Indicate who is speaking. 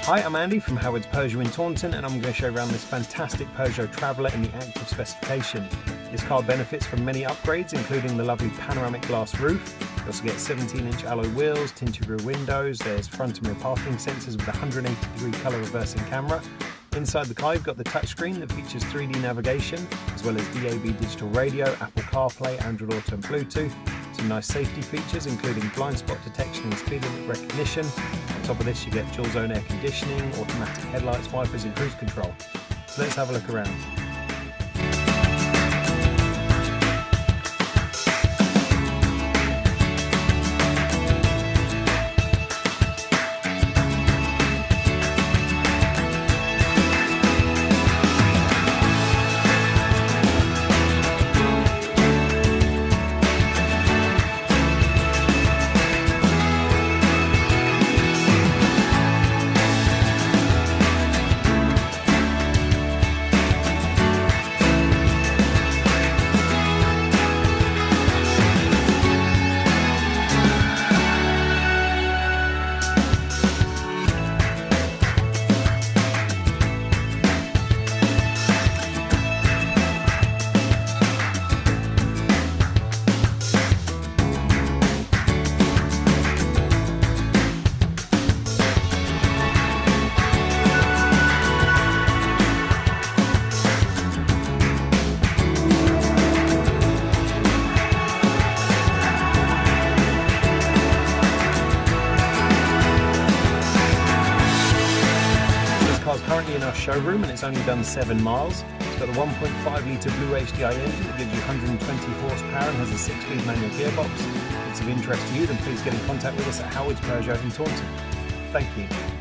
Speaker 1: Hi, I'm Andy from Howard's Peugeot in Taunton, and I'm going to show you around this fantastic Peugeot Traveller in the active specification. This car benefits from many upgrades, including the lovely panoramic glass roof. You also get 17-inch alloy wheels, tinted rear windows, there's front and rear parking sensors with a 180-degree colour reversing camera. Inside the car you've got the touchscreen that features 3D navigation, as well as DAB digital radio, Apple CarPlay, Android Auto and Bluetooth. Some nice safety features including blind spot detection and speed limit recognition. On top of this you get dual zone air conditioning, automatic headlights, wipers and cruise control. So let's have a look around. Car's currently in our showroom and it's only done 7 miles. It's got a 1.5 litre Blue HDI engine that gives you 120 horsepower and has a 6-speed manual gearbox. If it's of interest to you, then please get in contact with us at Howard's Peugeot in Taunton. Thank you.